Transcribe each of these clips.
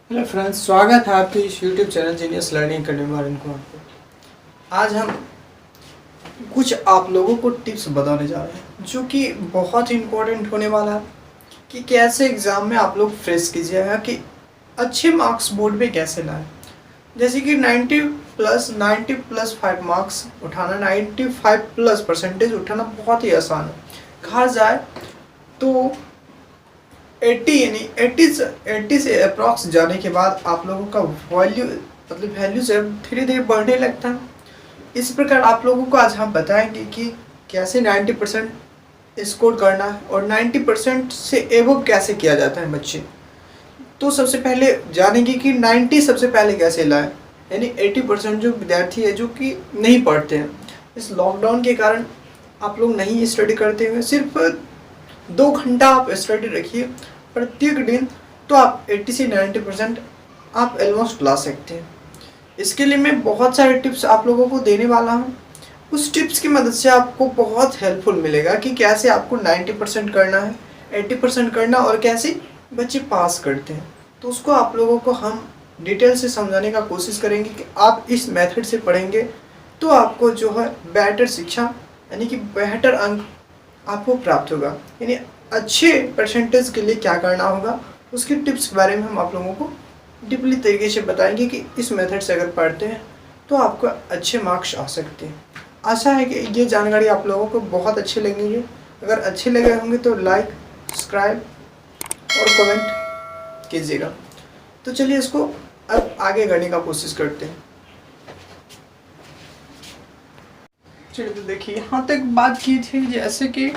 Hello friends, स्वागत है आपके इस YouTube channel genius learning academy Warren को। आज हम कुछ आप लोगों को टिप्स बताने जा रहे हैं जो कि बहुत इम्पोर्टेंट होने वाला है कि कैसे एग्ज़ाम में आप लोग फ्रेश कीजिएगा कि अच्छे मार्क्स बोर्ड पे कैसे लाएं। जैसे कि 90 प्लस 5 मार्क्स उठाना, 95 प्लस परसेंटेज उठाना बहुत ही आसान है। कहा जाए तो 80 से अप्रॉक्स जाने के बाद आप लोगों का वैल्यू से धीरे धीरे बढ़ने लगता है। इस प्रकार आप लोगों को आज हम बताएंगे कि कैसे 90% स्कोर करना है और 90% से एबव कैसे किया जाता है बच्चे। तो सबसे पहले जानेंगे कि 90 सबसे पहले कैसे लाएं, यानी 80% जो विद्यार्थी है जो कि नहीं पढ़ते हैं, इस लॉकडाउन के कारण आप लोग नहीं स्टडी करते हुए सिर्फ 2 घंटा आप स्टडी रखिए प्रत्येक दिन, तो आप 80 से 90% आप ऑलमोस्ट ला सकते हैं। इसके लिए मैं बहुत सारे टिप्स आप लोगों को देने वाला हूँ। उस टिप्स की मदद से आपको बहुत हेल्पफुल मिलेगा कि कैसे आपको 90% करना है, 80% करना और कैसे बच्चे पास करते हैं। तो उसको आप लोगों को हम डिटेल से समझाने का कोशिश करेंगे कि आप इस मेथड से पढ़ेंगे तो आपको जो है बेहतर शिक्षा यानी कि बेहतर अंक आपको प्राप्त होगा। यानी अच्छे परसेंटेज के लिए क्या करना होगा उसके टिप्स के बारे में हम आप लोगों को डीपली तरीके से बताएंगे कि इस मेथड से अगर पढ़ते हैं तो आपको अच्छे मार्क्स आ सकते हैं। आशा है कि ये जानकारी आप लोगों को बहुत अच्छी लगेंगी। अगर अच्छे लगे होंगे तो लाइक, सब्सक्राइब और कमेंट कीजिएगा। तो चलिए इसको अब आगे करने का कोशिश करते हैं। चलिए तो देखिए, यहाँ तक बात की थी जैसे कि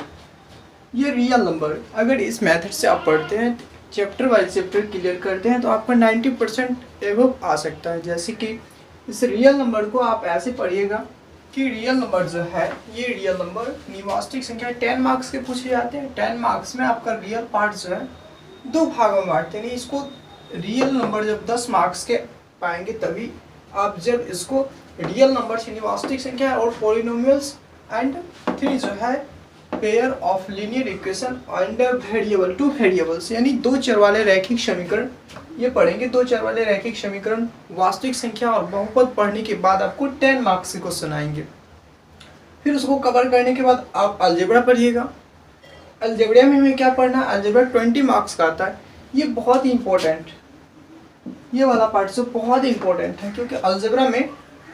ये रियल नंबर, अगर इस मेथड से आप पढ़ते हैं, चैप्टर वाइज चैप्टर क्लियर करते हैं तो आपका 90% एबव आ सकता है। जैसे कि इस रियल नंबर को आप ऐसे पढ़िएगा कि रियल नंबर जो है, ये रियल नंबर निवास्तविक संख्या 10 मार्क्स के पूछे जाते हैं। 10 मार्क्स में आपका रियल पार्ट जो है 2 भागों में बांटते हैं। इसको रियल नंबर जब 10 मार्क्स के पाएंगे तभी आप जब इसको रियल नंबर से निवास्तविक संख्या और पॉलिनोमियल्स एंड 3 जो है pair of linear equation and variable two variables यानी 2 चर वाले रैखिक समीकरण ये पढ़ेंगे। 2 चर वाले रैखिक समीकरण, वास्तविक संख्या और बहुपद पढ़ने के बाद आपको 10 मार्क्स के क्वेश्चन आएंगे। फिर उसको कवर करने के बाद आप अलजेब्रा पढ़िएगा। अलजेब्रा में हमें क्या पढ़ना है, अलजेब्रा 20 मार्क्स का आता है। ये बहुत ही इंपॉर्टेंट, ये वाला पार्ट जो बहुत ही इंपॉर्टेंट है क्योंकि अलजेब्रा में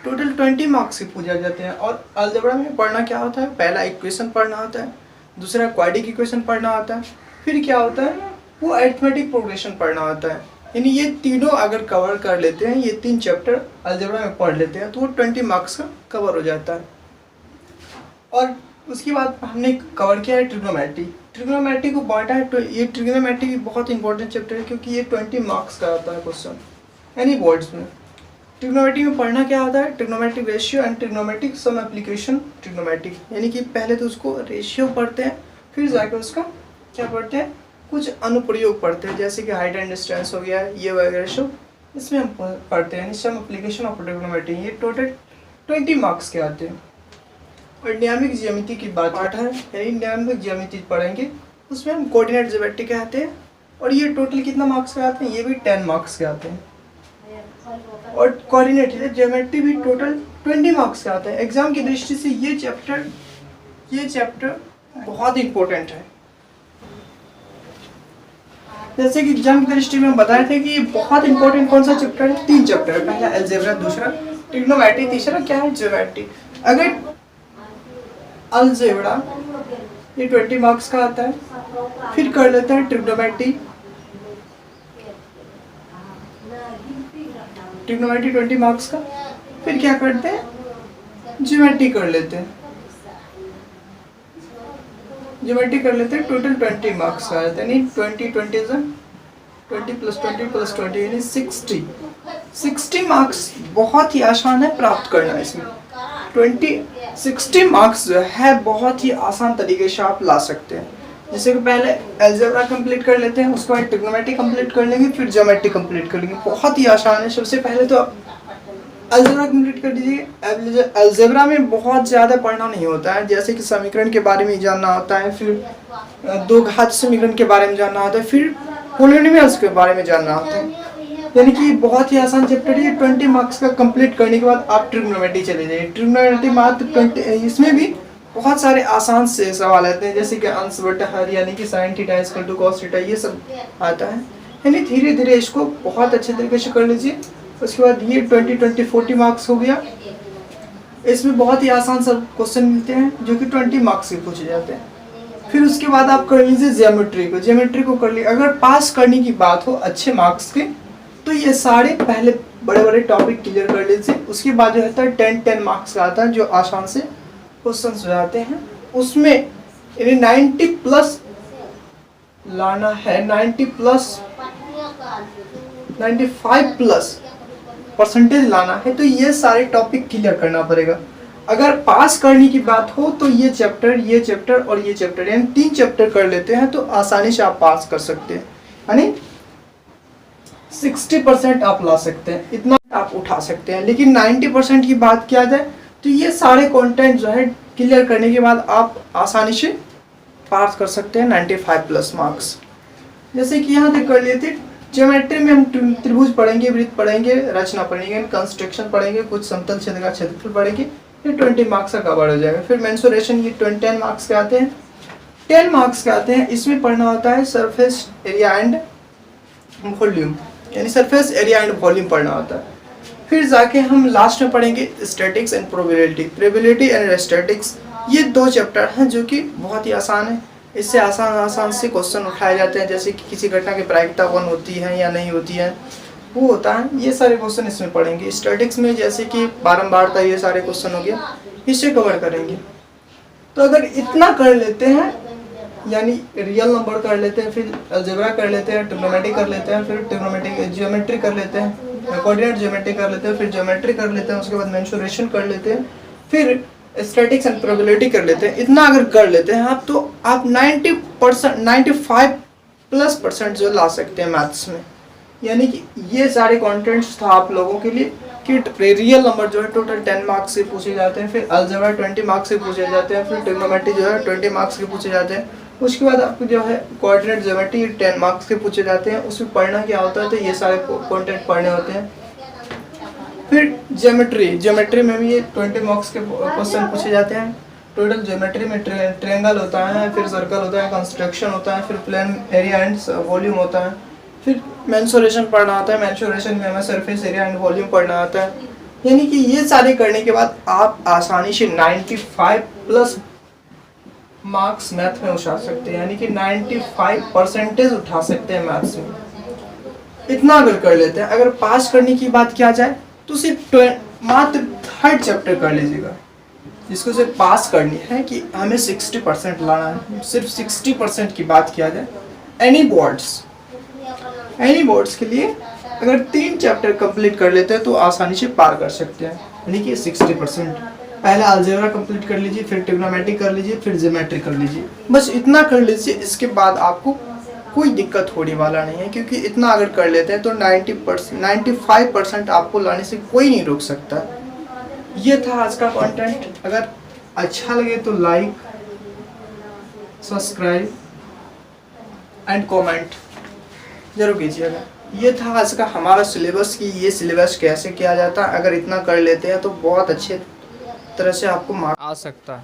टोटल 20 मार्क्स के पूछे जाते हैं। और अलजेब्रा में पढ़ना क्या होता है, पहला इक्वेशन पढ़ना होता है, दूसरा क्वाड्रेटिक इक्वेशन पढ़ना होता है, फिर क्या होता है वो अरिथमेटिक प्रोग्रेशन पढ़ना होता है। यानी ये तीनों अगर कवर कर लेते हैं, ये 3 चैप्टर अलजेब्रा में पढ़ लेते हैं तो वो 20 मार्क्स का कवर हो जाता है। और उसके बाद हमने कवर किया है ट्रिग्नोमेट्री। ट्रिग्नोमेट्री को बांटा है, तो ये ट्रिग्नोमेट्री बहुत इंपॉर्टेंट चैप्टर है क्योंकि ये 20 मार्क्स का आता है क्वेश्चन यानी बोर्ड्स में। ट्रिग्नोमेट्री में पढ़ना क्या होता है, trigonometric ratio and trigonometric some application trigonometric, यानी कि पहले तो उसको रेशियो पढ़ते हैं, फिर जाकर उसका क्या पढ़ते हैं, कुछ अनुप्रयोग पढ़ते हैं जैसे कि हाइट एंड डिस्टेंस हो गया, ये वगैरह सब इसमें हम पढ़ते हैं। सम एप्लीकेशन ऑफ ट्रिग्नोमेट्री ये टोटल 20 मार्क्स के आते हैं। और नियामिक ज्यामिति की बात पाठ है, यानी नियामिक ज्यामिति पढ़ेंगे, उसमें हम कोऑर्डिनेट ज्योमेट्री के आते हैं और ये टोटल कितना मार्क्स के आते हैं, ये भी 10 मार्क्स के आते हैं। और कोऑर्डिनेट ज्योमेट्री भी टोटल 20 मार्क्स का आता है। एग्जाम की दृष्टि से ये चैप्टर बहुत इंपॉर्टेंट है। जैसे कि एग्जाम की दृष्टि में हम बताए थे कि ये बहुत इंपॉर्टेंट कौन सा चैप्टर है, 3 चैप्टर है। पहला अलजेब्रा, दूसरा ट्रिग्नोमेट्री, तीसरा क्या है ज्योमेट्री। अगर अलजेब्रा ये 20 मार्क्स का आता है, फिर कर लेते हैं ट्रिग्नोमेट्री 20 मार्क्स का, फिर क्या करते हैं ज्योमेट्री कर लेते हैं। ज्योमेट्री कर लेते हैं टोटल 20 मार्क्स का आता है, यानी 20 प्लस 20 प्लस 20 यानी 60 मार्क्स बहुत ही आसान है प्राप्त करना। इसमें 60 मार्क्स जो है बहुत ही आसान तरीके से आप ला सकते हैं। जैसे कि पहले अलजेब्रा कंप्लीट कर लेते हैं, उसके बाद ट्रिग्नोमेट्री कंप्लीट कर लेंगे, फिर ज्योमेट्री कंप्लीट कर लेंगे। बहुत ही आसान है। सबसे पहले तो आप अलजेब्रा कंप्लीट कर दीजिए। अलजेब्रा में बहुत ज़्यादा पढ़ना नहीं होता है, जैसे कि समीकरण के बारे में जानना होता है, फिर 2 घात समीकरण के बारे में जानना होता है, फिर पॉलिनोमियल्स के बारे में जानना होता है। यानी कि बहुत ही आसान चैप्टर है। 20 मार्क्स का कंप्लीट करने के बाद आप ट्रिग्नोमेट्री चले जाइए। ट्रिग्नोमेट्री मात्र 20, इसमें भी बहुत सारे आसान से सवाल आते हैं, जैसे कि अंश बटा हर, यानी कि sine theta is equal to cos theta, ये सब आता है। यानी धीरे धीरे इसको बहुत अच्छे तरीके से कर लीजिए। उसके बाद ये 20 40 मार्क्स हो गया। इसमें बहुत ही आसान सब क्वेश्चन मिलते हैं जो कि 20 मार्क्स के पूछे जाते हैं। फिर उसके बाद आप कर लीजिए ज्योमेट्री को कर लीजिए। अगर पास करने की बात हो अच्छे मार्क्स के, तो ये सारे पहले बड़े बड़े टॉपिक क्लियर कर लीजिए। उसके बाद जो होता है 10 मार्क्स का आता है जो आसान से क्वेश्चन हो जाते हैं। उसमें 90 प्लस लाना है, 90 प्लस 95 प्लस परसेंटेज लाना है, तो ये सारे टॉपिक क्लियर करना पड़ेगा। अगर पास करने की बात हो तो ये चैप्टर और ये चैप्टर, यानी 3 चैप्टर कर लेते हैं तो आसानी से आप पास कर सकते हैं। यानी 60% आप ला सकते हैं, इतना आप उठा सकते हैं। लेकिन 90% की बात किया जाए तो ये सारे कंटेंट जो है क्लियर करने के बाद आप आसानी से पास कर सकते हैं 95 प्लस मार्क्स। जैसे कि यहाँ तक कर लिए थे। ज्योमेट्री में हम त्रिभुज पढ़ेंगे, वृत्त पढ़ेंगे, रचना पढ़ेंगे, कंस्ट्रक्शन पढ़ेंगे, कुछ समतल क्षेत्र का क्षेत्रफल पढ़ेंगे। ये 20 मार्क्स का कवर हो जाएगा। फिर मेंसुरेशन, ये 10 मार्क्स के आते हैं। 10 मार्क्स के आते हैं। इसमें पढ़ना होता है सरफेस एरिया एंड वॉल्यूम, यानी सरफेस एरिया एंड वॉल्यूम पढ़ना होता है। फिर जाके हम लास्ट में पढ़ेंगे statics and probability and statics. ये 2 चैप्टर हैं जो कि बहुत ही आसान है। इससे आसान से क्वेश्चन उठाए जाते हैं, जैसे कि किसी घटना की प्रायिकता 1 होती है या नहीं होती है, वो होता है। ये सारे क्वेश्चन इसमें पढ़ेंगे। स्टैटिक्स में जैसे कि बारंबारता, ये सारे क्वेश्चन हो गया, इसे कवर करेंगे। तो अगर इतना कर लेते हैं, यानी रियल नंबर कर लेते हैं, फिर अलजेब्रा कर लेते हैं, ट्रिग्नोमेट्री कर लेते हैं, फिर ट्रिग्नोमेट्री ज्योमेट्री कर लेते हैं, कोऑर्डिनेट ज्योमेट्री कर लेते हैं, फिर ज्योमेट्री कर लेते हैं, उसके बाद मेंसुरेशन कर लेते हैं, फिर स्टैटिक्स एंड प्रोबेबिलिटी कर लेते हैं। इतना अगर कर लेते हैं आप, तो आप 90% 95 प्लस % जो ला सकते हैं मैथ्स में। यानी कि ये सारे कंटेंट्स था आप लोगों के लिए कि रियल नंबर जो है टोटल 10 मार्क्स से पूछे जाते हैं, फिर अलजेब्रा 20 मार्क्स से पूछे जाते हैं, फिर ट्रिग्नोमेट्री जो है 20 मार्क्स के पूछे जाते हैं। उसके बाद आपको जो है कोऑर्डिनेट ज्योमेट्री 10 मार्क्स के पूछे जाते हैं। उसमें पढ़ना क्या होता है, तो ये सारे कंटेंट पढ़ने होते हैं। फिर ज्योमेट्री में भी ये 20 मार्क्स के क्वेश्चन पूछे जाते हैं। टोटल ज्योमेट्री में ट्रायंगल होता है, फिर सर्कल होता है, कंस्ट्रक्शन होता है, फिर प्लेन एरिया एंड वॉल्यूम होता है, फिर मेंसुरेशन पढ़ना आता है। मेंसुरेशन में हमें सरफेस एरिया एंड वॉल्यूम पढ़ना आता है। यानी कि ये सारे करने के बाद आप आसानी से 95 प्लस मार्क्स मैथ में उठा सकते हैं, यानी कि 95% उठा सकते हैं मैथ्स में। इतना अगर कर लेते हैं। अगर पास करने की बात किया जाए तो सिर्फ मात्र 3rd चैप्टर कर लीजिएगा, जिसको सिर्फ पास करनी है कि हमें 60% लाना है। सिर्फ 60% की बात किया जाए एनी बोर्ड्स के लिए अगर 3 चैप्टर कंप्लीट कर लेते हैं तो आसानी से पार कर सकते हैं, यानी कि 60%। पहले अलजेब्रा कंप्लीट कर लीजिए, फिर ट्रिग्नोमेट्री कर लीजिए, फिर ज्योमेट्री कर लीजिए। बस इतना कर लीजिए, इसके बाद आपको कोई दिक्कत होने वाला नहीं है, क्योंकि इतना अगर कर लेते हैं तो 95% आपको लाने से कोई नहीं रोक सकता। ये था आज का कंटेंट। अगर अच्छा लगे तो लाइक, सब्सक्राइब एंड कमेंट जरूर कीजिएगा। ये था आज का हमारा सिलेबस कि ये सिलेबस कैसे किया जाता है। अगर इतना कर लेते हैं तो बहुत अच्छे तरह से आपको मार्क्स आ सकता है।